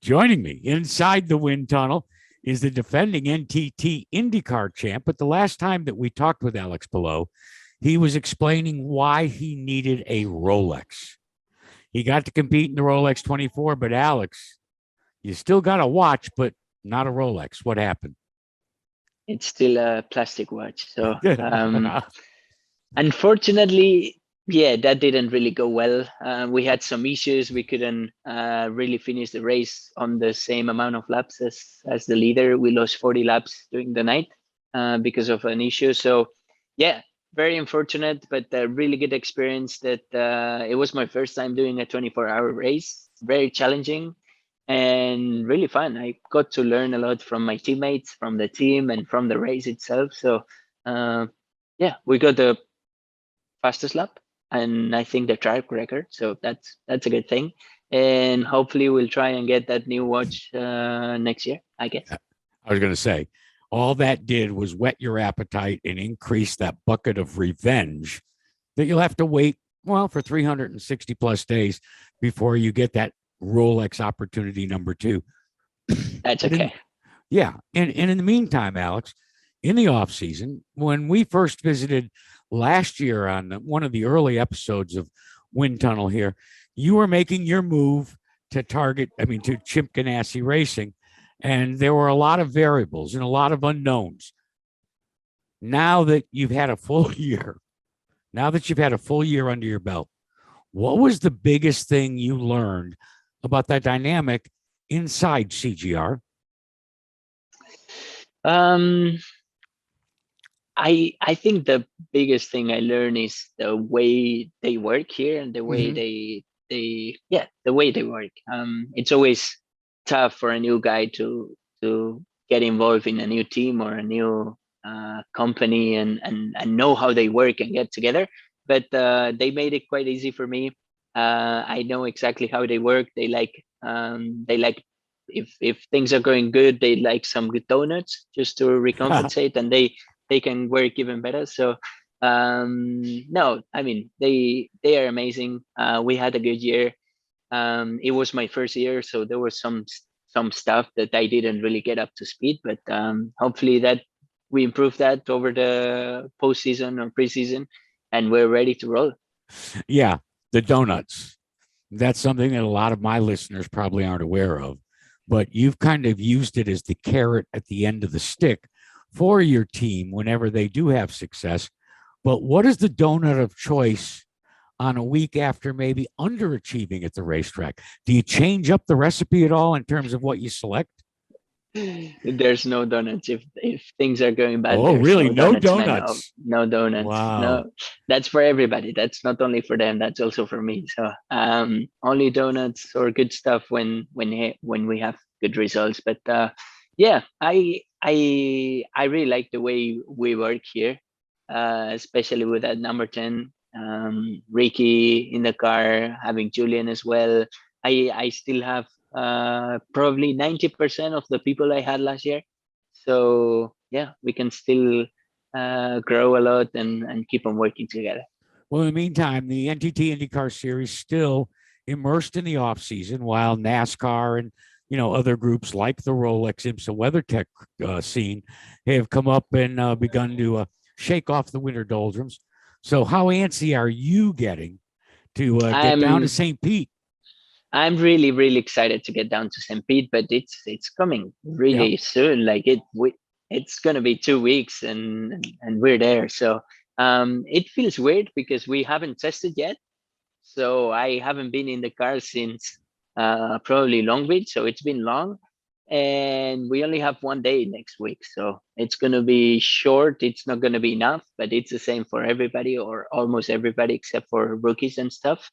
Joining me inside the wind tunnel is the defending NTT IndyCar champ. But the last time that we talked with Alex Palou, he was explaining why he needed a Rolex. He got to compete in the Rolex 24, but Alex, you still got a watch, but not a Rolex. What happened? It's still a plastic watch. So unfortunately, yeah, that didn't really go well. We had some issues. We couldn't really finish the race on the same amount of laps as the leader. We lost 40 laps during the night because of an issue. So yeah, very unfortunate, but a really good experience. That it was my first time doing a 24-hour race. Very challenging and really fun. I got to learn a lot from my teammates, from the team, and from the race itself. So yeah, we got the fastest lap and I think the track record. So that's a good thing. And hopefully we'll try and get that new watch next year, I guess. I was going to say, all that did was whet your appetite and increase that bucket of revenge that you'll have to wait, well, for 360 plus days before you get that Rolex opportunity number 2. That's okay. And in the meantime, Alex, in the off season, when we first visited last year on one of the early episodes of Wind Tunnel here, you were making your move to Chip Ganassi Racing, and there were a lot of variables and a lot of unknowns. Now that you've had a full year under your belt, what was the biggest thing you learned about that dynamic inside CGR? I think the biggest thing I learned is the way they work here and the way the way they work. It's always tough for a new guy to get involved in a new team or a new company and know how they work and get together. But they made it quite easy for me. I know exactly how they work. They like if things are going good, they like some good donuts just to recompensate, and they can work even better. So no, I mean they are amazing. We had a good year. It was my first year, so there was some stuff that I didn't really get up to speed, but hopefully that we improve that over the postseason or preseason, and we're ready to roll. Yeah, the donuts. That's something that a lot of my listeners probably aren't aware of, but you've kind of used it as the carrot at the end of the stick for your team whenever they do have success. But what is the donut of choice on a week after maybe underachieving at the racetrack? Do you change up the recipe at all in terms of what you select? There's no donuts if things are going bad. Oh, really? No donuts? No donuts. Wow. No, that's for everybody. That's not only for them. That's also for me. So only donuts or good stuff when we have good results. But yeah, I really like the way we work here, especially with that number 10, Ricky in the car, having Julian as well. I still have probably 90% of the people I had last year. So yeah, we can still grow a lot and keep on working together. Well, in the meantime, the NTT IndyCar Series still immersed in the off season, while NASCAR and other groups like the Rolex IMSA WeatherTech scene have come up and begun to shake off the winter doldrums. So, how antsy are you getting to get down to St. Pete? I'm really, really excited to get down to St. Pete, but it's coming really soon. Like it's gonna be 2 weeks and we're there. So it feels weird because we haven't tested yet. So I haven't been in the car since probably Long Beach. So it's been long, and we only have 1 day next week. So it's gonna be short. It's not gonna be enough, but it's the same for everybody or almost everybody except for rookies and stuff.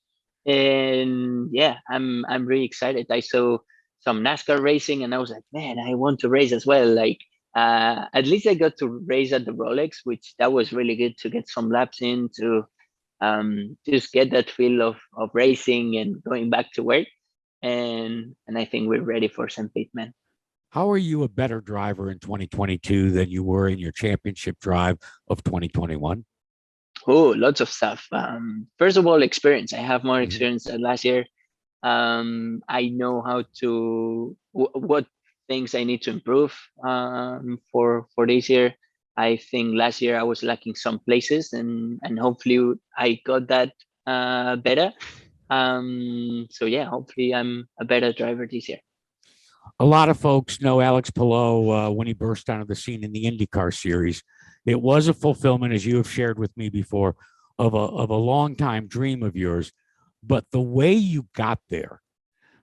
And yeah, I'm really excited. I saw some NASCAR racing and I was like, man, I want to race as well. Like at least I got to race at the Rolex, which that was really good to get some laps in to just get that feel of racing and going back to work. And I think we're ready for St. Pete, man. How are you a better driver in 2022 than you were in your championship drive of 2021? Oh, lots of stuff. First of all, experience. I have more experience than last year. I know how to what things I need to improve for this year. I think last year I was lacking some places, and hopefully I got that better. So yeah, hopefully I'm a better driver this year. A lot of folks know Alex Palou when he burst onto the scene in the IndyCar series. It was a fulfillment, as you have shared with me before, of a long time dream of yours. But the way you got there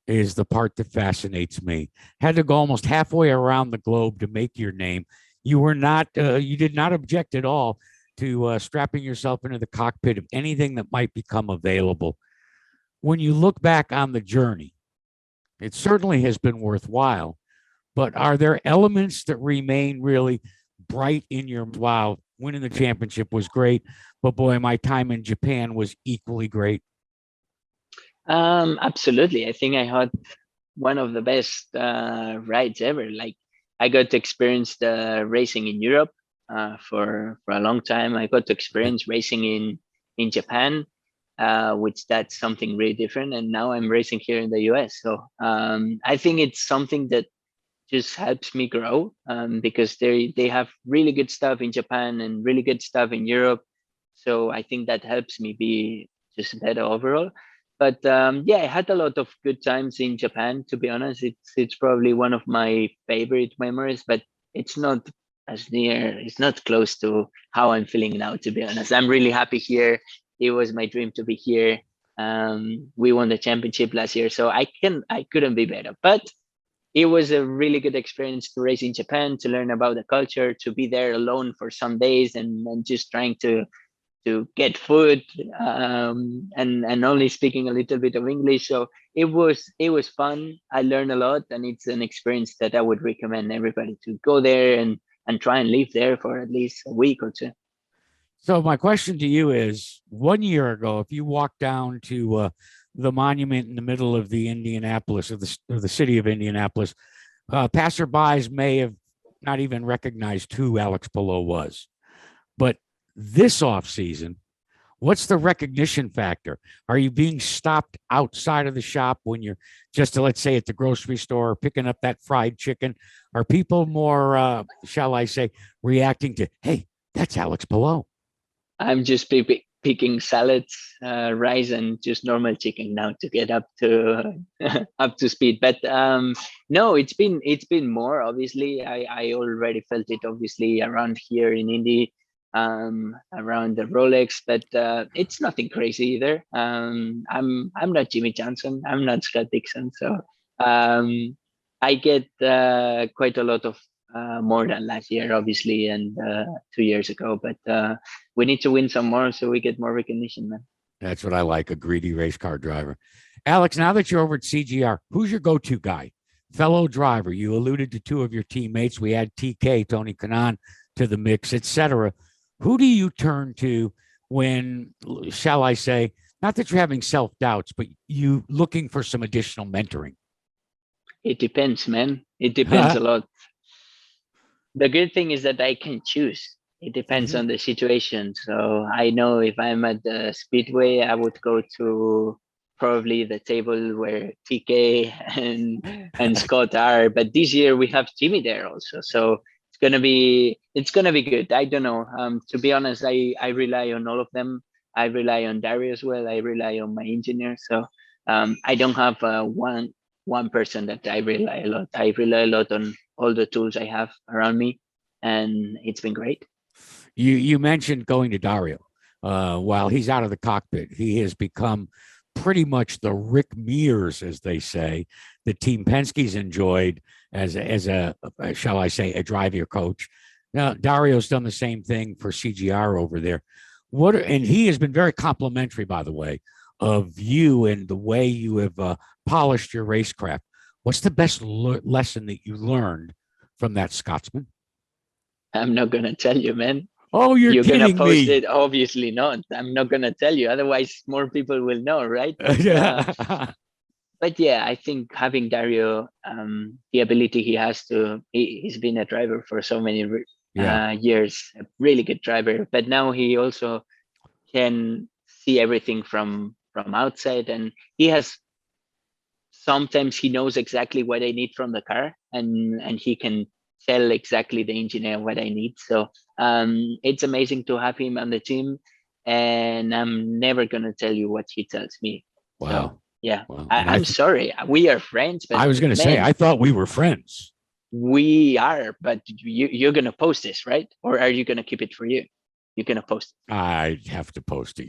is the part that fascinates me. Had to go almost halfway around the globe to make your name. You did not object at all to strapping yourself into the cockpit of anything that might become available. When you look back on the journey, it certainly has been worthwhile. But are there elements that remain really bright in your wow? Winning the championship was great, but boy, my time in Japan was equally great. Absolutely. I think I had one of the best rides ever. Like I got to experience the racing in Europe for a long time. I got to experience racing in Japan, which that's something really different. And now I'm racing here in the US. So I think it's something that just helps me grow because they have really good stuff in Japan and really good stuff in Europe. So I think that helps me be just better overall. But yeah, I had a lot of good times in Japan. To be honest, it's probably one of my favorite memories. But it's not it's not close to how I'm feeling now. To be honest, I'm really happy here. It was my dream to be here. We won the championship last year, so I couldn't be better. But it was a really good experience to race in Japan, to learn about the culture, to be there alone for some days and just trying to get food and only speaking a little bit of English. So it was fun. I learned a lot, and it's an experience that I would recommend everybody to go there and try and live there for at least a week or two. So my question to you is: 1 year ago, if you walked down to the monument in the middle of the Indianapolis, of the city of Indianapolis, passerbys may have not even recognized who Alex Palou was. But this off season, what's the recognition factor? Are you being stopped outside of the shop when you're just, let's say, at the grocery store picking up that fried chicken? Are people more, shall I say, reacting to, hey, that's Alex Palou? I'm just picking salads, rice, and just normal chicken now to get up to up to speed. But no, it's been more. Obviously, I already felt it. Obviously, around here in Indy, around the Rolex, but it's nothing crazy either. I'm not Jimmy Johnson. I'm not Scott Dixon. So um, I get quite a lot of more than last year, obviously, and 2 years ago. But we need to win some more so we get more recognition, man. That's what I like, a greedy race car driver. Alex, now that you're over at CGR, who's your go-to guy? Fellow driver. You alluded to two of your teammates. We add TK, Tony Kanaan, to the mix, etc. Who do you turn to when, shall I say, not that you're having self-doubts, but you looking for some additional mentoring? It depends, man. It depends a lot. The good thing is that I can choose. It depends on the situation. So I know if I'm at the speedway, I would go to probably the table where TK and Scott are. But this year we have Jimmy there also. So it's gonna be good. I don't know. To be honest, I rely on all of them. I rely on Dario as well. I rely on my engineer. So I don't have one person that I rely a lot. I rely a lot on all the tools I have around me, and it's been great. You mentioned going to Dario. While he's out of the cockpit, he has become pretty much the Rick Mears, as they say, that Team Penske's enjoyed as a shall I say, a driver coach. Now Dario's done the same thing for CGR over there. And he has been very complimentary, by the way, of you and the way you have polished your racecraft. What's the best lesson that you learned from that Scotsman? I'm not gonna tell you, man. Oh, you're You're gonna kidding post me. it? Obviously not. I'm not gonna tell you. Otherwise, more people will know, right? But yeah, I think having Dario, the ability he has he's been a driver for so many Yeah. years, a really good driver. But now he also can see everything from outside, and he has sometimes he knows exactly what I need from the car, and he can tell exactly the engineer what I need. So it's amazing to have him on the team, and I'm never gonna tell you what he tells me. So Wow. yeah, Wow. And I'm sorry. We are friends, but I was going to say, man, I thought we were friends. we are. But you're gonna post this, right? Or are you gonna keep it for you? You're gonna post it. I have to post it.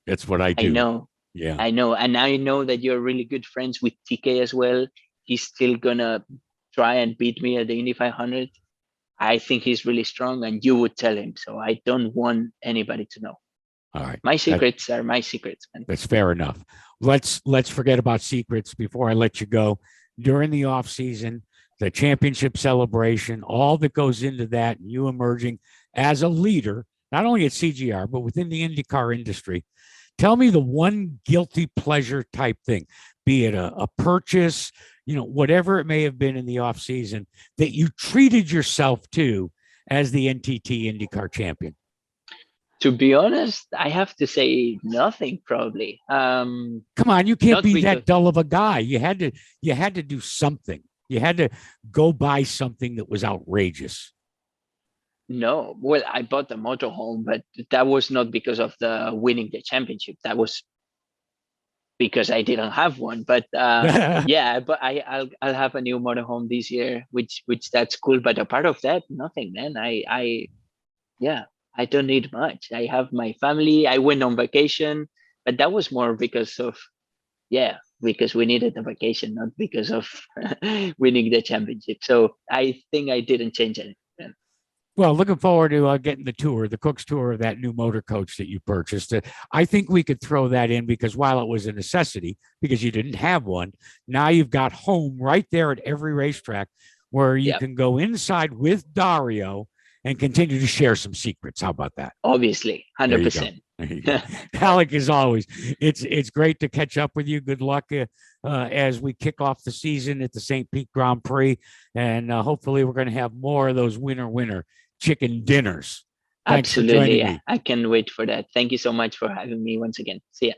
That's what I I do. know. Yeah. I know. And I know that you're really good friends with TK as well. He's still gonna try and beat me at the Indy 500. I think he's really strong, and you would tell him. So I don't want anybody to know. All right. My secrets are my secrets, man. That's fair enough. Let's forget about secrets before I let you go. During the off season, the championship celebration, all that goes into that, and you emerging as a leader, not only at CGR but within the IndyCar industry. Tell me the one guilty pleasure type thing, be it a purchase, whatever it may have been in the off season that you treated yourself to as the NTT IndyCar champion. To be honest, I have to say nothing. Probably. Come on, you can't be that dull of a guy. You had to do something. You had to go buy something that was outrageous. No, well, I bought the motorhome, but that was not because of the winning the championship. That was because I didn't have one. But yeah, but I'll have a new motorhome this year, which that's cool. But apart of that, nothing, man. Yeah, I don't need much. I have my family. I went on vacation, but that was more because of, yeah, because we needed a vacation, not because of winning the championship. So I think I didn't change anything. Well, looking forward to getting the Cook's tour of that new motor coach that you purchased. I think we could throw that in because while it was a necessity, because you didn't have one, now you've got home right there at every racetrack where you can go inside with Dario and continue to share some secrets. How about that? Obviously, 100%. Alec, as always, it's great to catch up with you. Good luck as we kick off the season at the St. Pete Grand Prix, and hopefully we're going to have more of those winner chicken dinners. Thanks Absolutely, for joining me. I can't wait for that. Thank you so much for having me once again. See ya.